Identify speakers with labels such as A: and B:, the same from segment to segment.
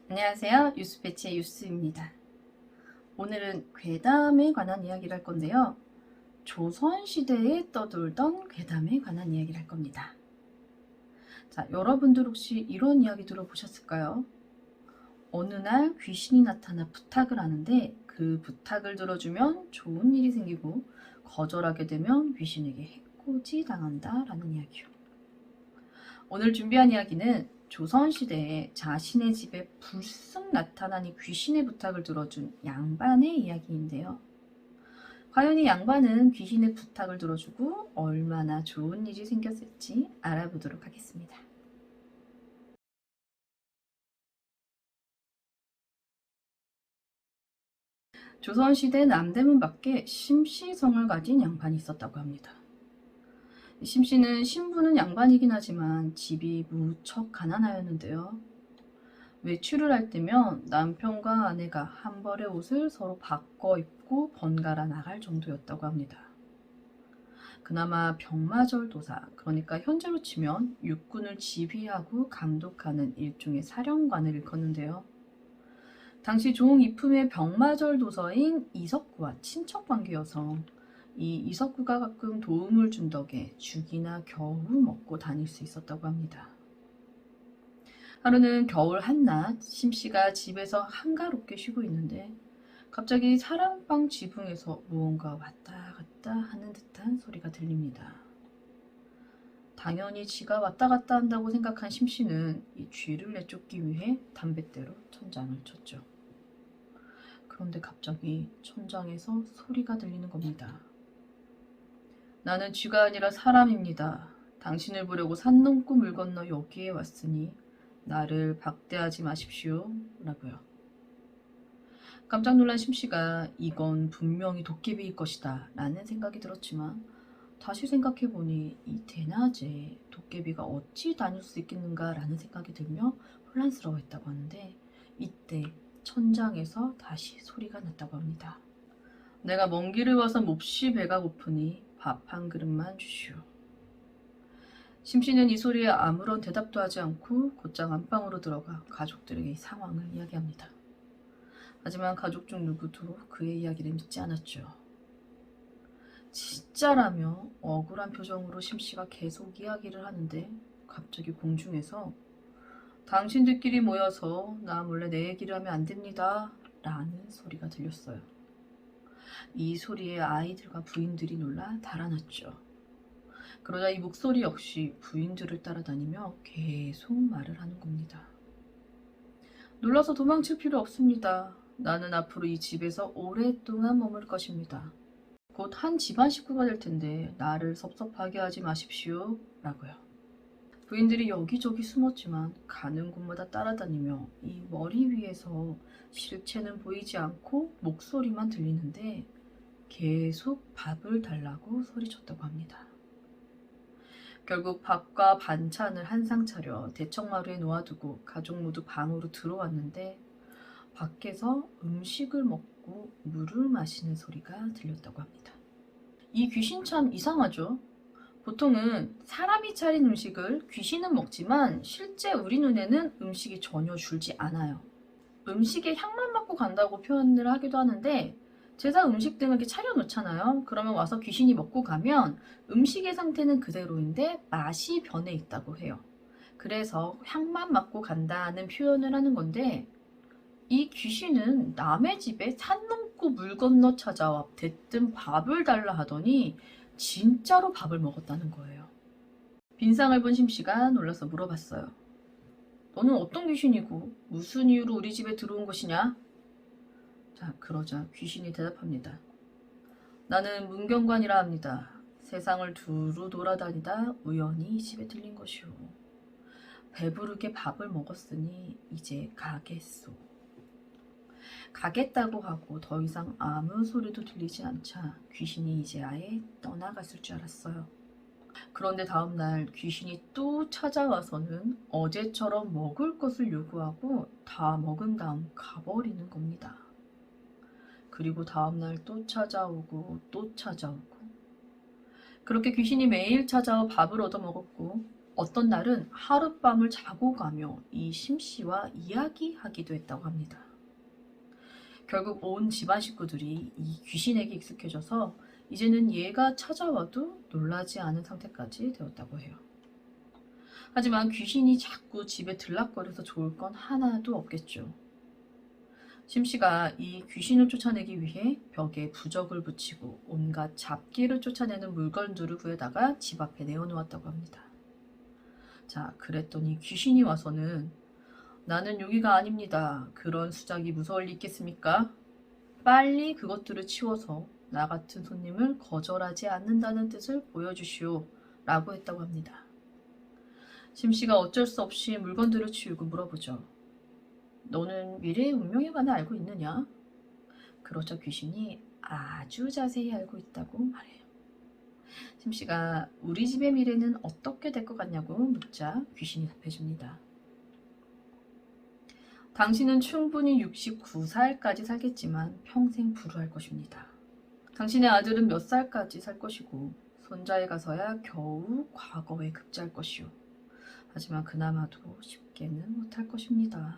A: 안녕하세요. 유스패치의 유스입니다. 오늘은 괴담에 관한 이야기를 할 건데요. 조선시대에 떠돌던 괴담에 관한 이야기를 할 겁니다. 자, 여러분들 혹시 이런 이야기 들어보셨을까요? 어느 날 귀신이 나타나 부탁을 하는데 그 부탁을 들어주면 좋은 일이 생기고 거절하게 되면 귀신에게 해코지 당한다 라는 이야기요. 오늘 준비한 이야기는 조선시대에 자신의 집에 불쑥 나타난 이 귀신의 부탁을 들어준 양반의 이야기인데요. 과연 이 양반은 귀신의 부탁을 들어주고 얼마나 좋은 일이 생겼을지 알아보도록 하겠습니다. 조선시대 남대문 밖에 심씨성을 가진 양반이 있었다고 합니다. 심씨는 신부는 양반이긴 하지만 집이 무척 가난하였는데요. 외출을 할 때면 남편과 아내가 한 벌의 옷을 서로 바꿔 입고 번갈아 나갈 정도였다고 합니다. 그나마 병마절도사, 그러니까 현재로 치면 육군을 지휘하고 감독하는 일종의 사령관을 일컫는데요. 당시 종이품의 병마절도서인 이석구와 친척 관계여서 이 이석구가 가끔 도움을 준 덕에 죽이나 겨우 먹고 다닐 수 있었다고 합니다. 하루는 겨울 한낮 심씨가 집에서 한가롭게 쉬고 있는데 갑자기 사랑방 지붕에서 무언가 왔다 갔다 하는 듯한 소리가 들립니다. 당연히 지가 왔다 갔다 한다고 생각한 심씨는 이 쥐를 내쫓기 위해 담뱃대로 천장을 쳤죠. 그런데 갑자기 천장에서 소리가 들리는 겁니다. 나는 쥐가 아니라 사람입니다. 당신을 보려고 산 넘고 물 건너 여기에 왔으니 나를 박대하지 마십시오. 라고요. 깜짝 놀란 심씨가 이건 분명히 도깨비일 것이다 라는 생각이 들었지만 다시 생각해보니 이 대낮에 도깨비가 어찌 다닐 수 있겠는가 라는 생각이 들며 혼란스러워했다고 하는데 이때 천장에서 다시 소리가 났다고 합니다. 내가 먼 길을 와서 몹시 배가 고프니 밥 한 그릇만 주시오. 심씨는 이 소리에 아무런 대답도 하지 않고 곧장 안방으로 들어가 가족들에게 이 상황을 이야기합니다. 하지만 가족 중 누구도 그의 이야기를 믿지 않았죠. 진짜라며 억울한 표정으로 심씨가 계속 이야기를 하는데 갑자기 공중에서 당신들끼리 모여서 나 몰래 내 얘기를 하면 안 됩니다 라는 소리가 들렸어요. 이 소리에 아이들과 부인들이 놀라 달아났죠. 그러자 이 목소리 역시 부인들을 따라다니며 계속 말을 하는 겁니다. 놀라서 도망칠 필요 없습니다. 나는 앞으로 이 집에서 오랫동안 머물 것입니다. 곧 한 집안 식구가 될 텐데 나를 섭섭하게 하지 마십시오. 라고요. 부인들이 여기저기 숨었지만 가는 곳마다 따라다니며 이 머리 위에서 실체는 보이지 않고 목소리만 들리는데 계속 밥을 달라고 소리쳤다고 합니다. 결국 밥과 반찬을 한 상 차려 대청마루에 놓아두고 가족 모두 방으로 들어왔는데 밖에서 음식을 먹고 물을 마시는 소리가 들렸다고 합니다. 이 귀신 참 이상하죠? 보통은 사람이 차린 음식을 귀신은 먹지만 실제 우리 눈에는 음식이 전혀 줄지 않아요. 음식에 향만 맡고 간다고 표현을 하기도 하는데 제사 음식 등을 이렇게 차려놓잖아요. 그러면 와서 귀신이 먹고 가면 음식의 상태는 그대로인데 맛이 변해 있다고 해요. 그래서 향만 맡고 간다는 표현을 하는 건데 이 귀신은 남의 집에 산 넘고 물 건너 찾아와 대뜸 밥을 달라 하더니 진짜로 밥을 먹었다는 거예요. 빈상을 본 심씨가 놀라서 물어봤어요. 너는 어떤 귀신이고 무슨 이유로 우리 집에 들어온 것이냐? 자, 그러자 귀신이 대답합니다. 나는 문경관이라 합니다. 세상을 두루 돌아다니다 우연히 집에 들린 것이오. 배부르게 밥을 먹었으니 이제 가겠소. 가겠다고 하고 더 이상 아무 소리도 들리지 않자 귀신이 이제 아예 떠나갔을 줄 알았어요. 그런데 다음날 귀신이 또 찾아와서는 어제처럼 먹을 것을 요구하고 다 먹은 다음 가버리는 겁니다. 그리고 다음날 또 찾아오고 또 찾아오고 그렇게 귀신이 매일 찾아와 밥을 얻어먹었고 어떤 날은 하룻밤을 자고 가며 이 심씨와 이야기하기도 했다고 합니다. 결국 온 집안 식구들이 이 귀신에게 익숙해져서 이제는 얘가 찾아와도 놀라지 않은 상태까지 되었다고 해요. 하지만 귀신이 자꾸 집에 들락거려서 좋을 건 하나도 없겠죠. 심씨가 이 귀신을 쫓아내기 위해 벽에 부적을 붙이고 온갖 잡기를 쫓아내는 물건들을 구해다가 집 앞에 내어놓았다고 합니다. 자, 그랬더니 귀신이 와서는 나는 여기가 아닙니다. 그런 수작이 무서울 리 있겠습니까? 빨리 그것들을 치워서 나 같은 손님을 거절하지 않는다는 뜻을 보여주시오 라고 했다고 합니다. 심씨가 어쩔 수 없이 물건들을 치우고 물어보죠. 너는 미래의 운명에 관해 알고 있느냐? 그러자 귀신이 아주 자세히 알고 있다고 말해요. 심씨가 우리 집의 미래는 어떻게 될 것 같냐고 묻자 귀신이 답해줍니다. 당신은 충분히 69살까지 살겠지만 평생 불우할 것입니다. 당신의 아들은 몇 살까지 살 것이고 손자에 가서야 겨우 과거에 급제할 것이오. 하지만 그나마도 쉽게는 못할 것입니다.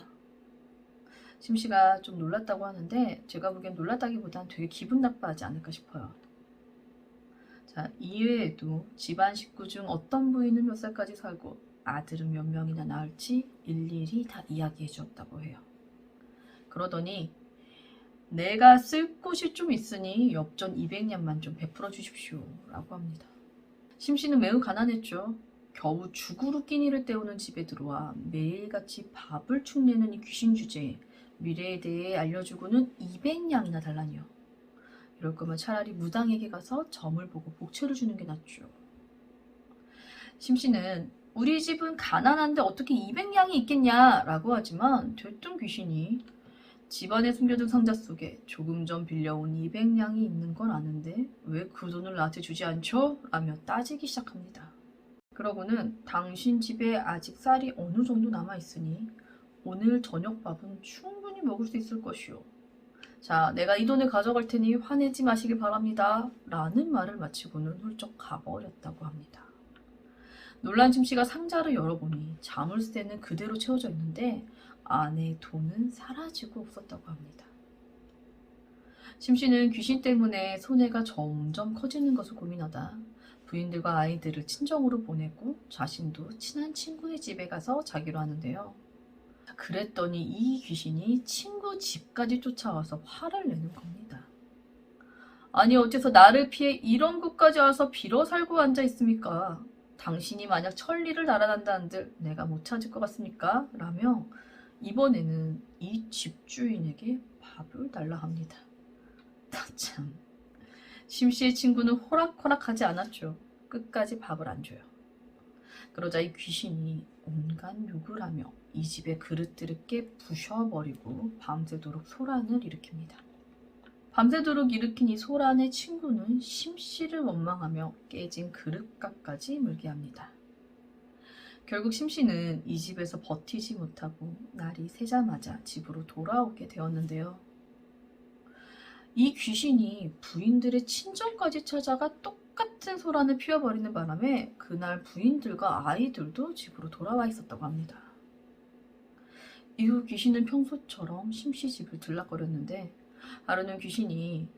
A: 심씨가 좀 놀랐다고 하는데 제가 보기엔 놀랐다기보단 되게 기분 나빠하지 않을까 싶어요. 자, 이외에도 집안 식구 중 어떤 부인은 몇 살까지 살고 아들은 몇 명이나 낳을지 일일이 다 이야기해 주었다고 해요. 그러더니 내가 쓸 곳이 좀 있으니 엽전 200냥만 좀 베풀어 주십시오 라고 합니다. 심씨는 매우 가난했죠. 겨우 죽으로 끼니를 때우는 집에 들어와 매일같이 밥을 축내는 이 귀신 주제에 미래에 대해 알려주고는 200냥이나 달라니요. 이럴 거면 차라리 무당에게 가서 점을 보고 복채를 주는 게 낫죠. 심씨는 우리 집은 가난한데 어떻게 200냥이 있겠냐 라고 하지만 되뜬 귀신이 집안에 숨겨둔 상자 속에 조금 전 빌려온 200냥이 있는 걸 아는데 왜 그 돈을 나한테 주지 않죠? 라며 따지기 시작합니다. 그러고는 당신 집에 아직 쌀이 어느 정도 남아있으니 오늘 저녁밥은 충분히 먹을 수 있을 것이오. 자, 내가 이 돈을 가져갈 테니 화내지 마시길 바랍니다. 라는 말을 마치고는 훌쩍 가버렸다고 합니다. 놀란 심씨가 상자를 열어보니 자물쇠는 그대로 채워져 있는데 안에 돈은 사라지고 없었다고 합니다. 심씨는 귀신 때문에 손해가 점점 커지는 것을 고민하다 부인들과 아이들을 친정으로 보내고 자신도 친한 친구의 집에 가서 자기로 하는데요. 그랬더니 이 귀신이 친구 집까지 쫓아와서 화를 내는 겁니다. 아니 어째서 나를 피해 이런 곳까지 와서 빌어 살고 앉아 있습니까? 당신이 만약 천리를 날아간다 한들 내가 못 찾을 것 같습니까? 라며 이번에는 이 집주인에게 밥을 달라 합니다. 참, 심씨의 친구는 호락호락하지 않았죠. 끝까지 밥을 안 줘요. 그러자 이 귀신이 온갖 욕을 하며 이 집의 그릇들을 깨 부셔버리고 밤새도록 소란을 일으킵니다. 밤새도록 일으킨 이 소란의 친구는 심씨를 원망하며 깨진 그릇값까지 물게 합니다. 결국 심씨는 이 집에서 버티지 못하고 날이 새자마자 집으로 돌아오게 되었는데요. 이 귀신이 부인들의 친정까지 찾아가 똑같은 소란을 피워버리는 바람에 그날 부인들과 아이들도 집으로 돌아와 있었다고 합니다. 이후 귀신은 평소처럼 심씨 집을 들락거렸는데 하루는 귀신이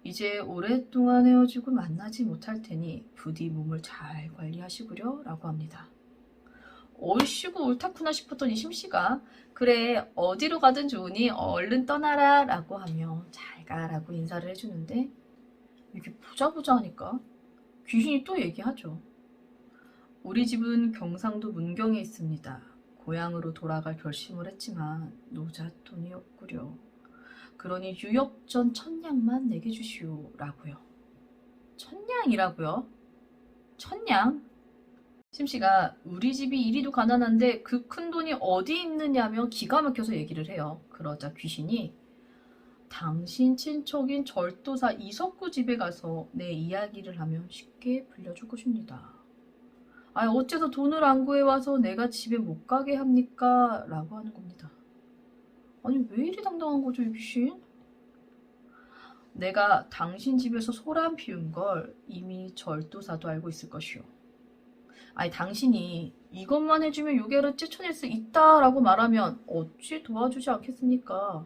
A: 이제 오랫동안 헤어지고 만나지 못할 테니 부디 몸을 잘 관리하시구려 라고 합니다. 얼씨구 옳다구나 싶었던 이 심씨가 그래 어디로 가든 좋으니 얼른 떠나라 라고 하며 잘 가라고 인사를 해주는데 이게 보자 하니까 귀신이 또 얘기하죠. 우리 집은 경상도 문경에 있습니다. 고향으로 돌아갈 결심을 했지만 노잣돈이 없구려. 그러니 유역전 1000냥만 내게 주시오 라고요. 1000냥이라고요? 1000냥? 심씨가 우리 집이 이리도 가난한데 그 큰 돈이 어디 있느냐며 기가 막혀서 얘기를 해요. 그러자 귀신이 당신 친척인 절도사 이석구 집에 가서 내 이야기를 하면 쉽게 빌려줄 것입니다. 아, 어째서 돈을 안 구해와서 내가 집에 못 가게 합니까? 라고 하는 겁니다. 아니 왜 이리 당당한 거죠 이 귀신? 내가 당신 집에서 소란 피운 걸 이미 절도사도 알고 있을 것이오. 아니 당신이 이것만 해주면 요괴를 쫓아낼 수 있다라고 말하면 어찌 도와주지 않겠습니까?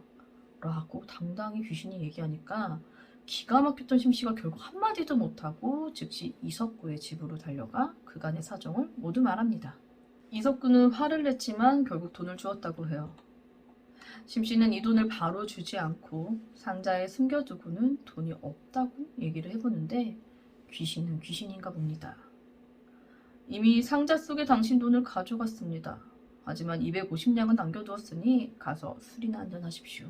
A: 라고 당당히 귀신이 얘기하니까 기가 막혔던 심씨가 결국 한마디도 못하고 즉시 이석구의 집으로 달려가 그간의 사정을 모두 말합니다. 이석구는 화를 냈지만 결국 돈을 주었다고 해요. 심씨는 이 돈을 바로 주지 않고 상자에 숨겨두고는 돈이 없다고 얘기를 해보는데 귀신은 귀신인가 봅니다. 이미 상자 속에 당신 돈을 가져갔습니다. 하지만 250냥은 남겨두었으니 가서 술이나 한잔하십시오.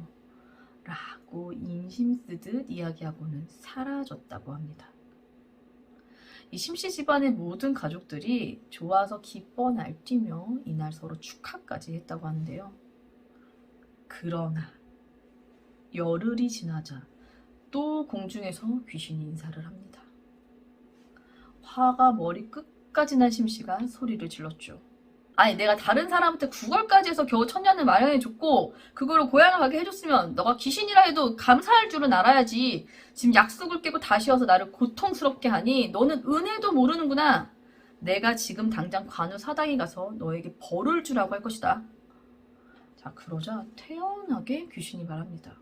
A: 라고 인심 쓰듯 이야기하고는 사라졌다고 합니다. 이 심씨 집안의 모든 가족들이 좋아서 기뻐 날뛰며 이날 서로 축하까지 했다고 하는데요. 그러나 열흘이 지나자 또 공중에서 귀신이 인사를 합니다. 화가 머리 끝까지 난 심씨가 소리를 질렀죠. 아니 내가 다른 사람한테 구걸까지 해서 겨우 천년을 마련해줬고 그거를 고향을 가게 해줬으면 너가 귀신이라 해도 감사할 줄은 알아야지. 지금 약속을 깨고 다시 와서 나를 고통스럽게 하니 너는 은혜도 모르는구나. 내가 지금 당장 관우 사당에 가서 너에게 벌을 주라고 할 것이다. 자 그러자 태연하게 귀신이 말합니다.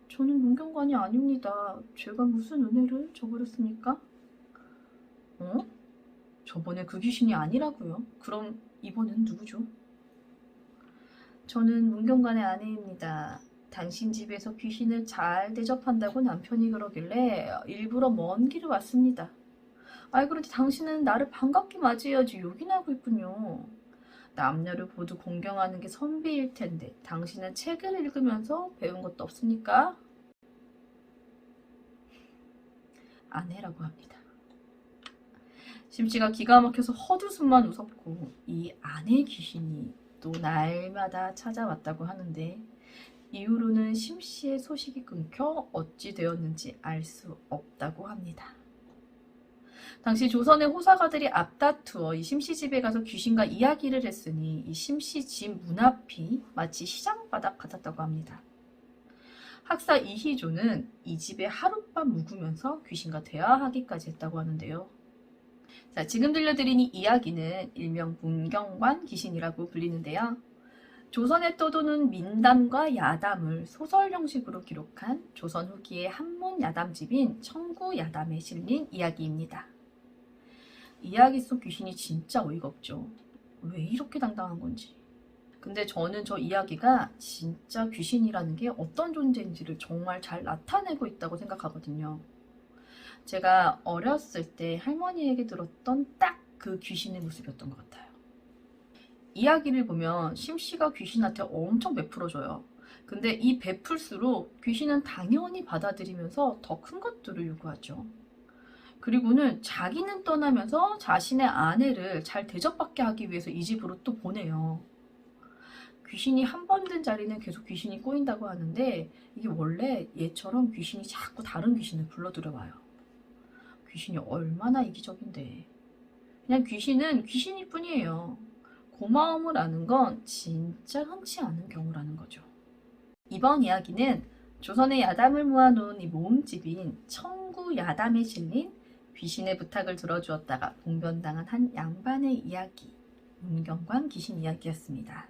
A: 저는 문경관이 아닙니다. 제가 무슨 은혜를 저버렸습니까? 어? 저번에 그 귀신이 아니라고요? 그럼 이번엔 누구죠? 저는 문경관의 아내입니다. 당신 집에서 귀신을 잘 대접한다고 남편이 그러길래 일부러 먼 길을 왔습니다. 아이 그런데 당신은 나를 반갑게 맞이해야지 요긴하고 있군요. 남녀를 모두 공경하는 게 선비일 텐데 당신은 책을 읽으면서 배운 것도 없습니까? 아내라고 합니다. 심씨가 기가 막혀서 헛웃음만 웃었고 이 아내 귀신이 또 날마다 찾아왔다고 하는데 이후로는 심씨의 소식이 끊겨 어찌 되었는지 알 수 없다고 합니다. 당시 조선의 호사가들이 앞다투어 이 심씨 집에 가서 귀신과 이야기를 했으니 이 심씨 집 문 앞이 마치 시장바닥 같았다고 합니다. 학사 이희조는 이 집에 하룻밤 묵으면서 귀신과 대화하기까지 했다고 하는데요. 자, 지금 들려드린 이 이야기는 일명 문경관 귀신이라고 불리는데요. 조선에 떠도는 민담과 야담을 소설 형식으로 기록한 조선 후기의 한문 야담집인 청구야담에 실린 이야기입니다. 이야기 속 귀신이 진짜 어이가 없죠. 왜 이렇게 당당한 건지. 근데 저는 저 이야기가 진짜 귀신이라는 게 어떤 존재인지를 정말 잘 나타내고 있다고 생각하거든요. 제가 어렸을 때 할머니에게 들었던 딱 그 귀신의 모습이었던 것 같아요. 이야기를 보면 심씨가 귀신한테 엄청 베풀어줘요. 근데 이 베풀수록 귀신은 당연히 받아들이면서 더 큰 것들을 요구하죠. 그리고는 자기는 떠나면서 자신의 아내를 잘 대접받게 하기 위해서 이 집으로 또 보내요. 귀신이 한 번 든 자리는 계속 귀신이 꼬인다고 하는데 이게 원래 얘처럼 귀신이 자꾸 다른 귀신을 불러들여와요. 귀신이 얼마나 이기적인데. 그냥 귀신은 귀신일 뿐이에요. 고마움을 아는 건 진짜 흔치 않은 경우라는 거죠. 이번 이야기는 조선의 야담을 모아놓은 이 모음집인 청구야담에 실린 귀신의 부탁을 들어주었다가 봉변당한 한 양반의 이야기, 문경관 귀신 이야기였습니다.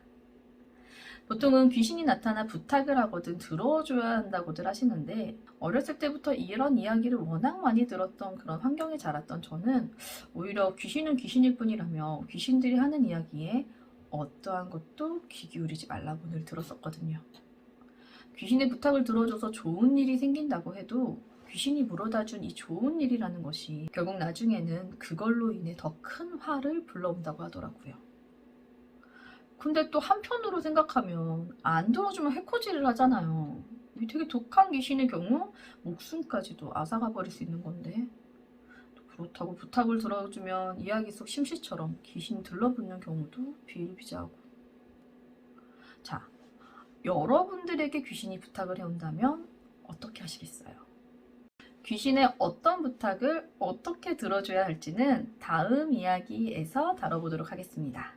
A: 보통은 귀신이 나타나 부탁을 하거든 들어줘야 한다고들 하시는데 어렸을 때부터 이런 이야기를 워낙 많이 들었던 그런 환경에 자랐던 저는 오히려 귀신은 귀신일 뿐이라며 귀신들이 하는 이야기에 어떠한 것도 귀 기울이지 말라고 늘 들었었거든요. 귀신의 부탁을 들어줘서 좋은 일이 생긴다고 해도 귀신이 물어다준 이 좋은 일이라는 것이 결국 나중에는 그걸로 인해 더 큰 화를 불러온다고 하더라고요. 근데 또 한편으로 생각하면 안 들어주면 해코지를 하잖아요. 되게 독한 귀신의 경우 목숨까지도 앗아가 버릴 수 있는 건데 그렇다고 부탁을 들어주면 이야기 속 심씨처럼 귀신이 들러붙는 경우도 비일비재하고. 자, 여러분들에게 귀신이 부탁을 해온다면 어떻게 하시겠어요? 귀신의 어떤 부탁을 어떻게 들어줘야 할지는 다음 이야기에서 다뤄보도록 하겠습니다.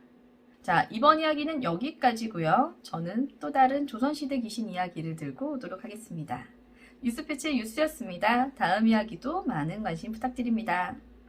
A: 자, 이번 이야기는 여기까지고요. 저는 또 다른 조선시대 귀신 이야기를 들고 오도록 하겠습니다. 뉴스패치의 뉴스였습니다. 다음 이야기도 많은 관심 부탁드립니다.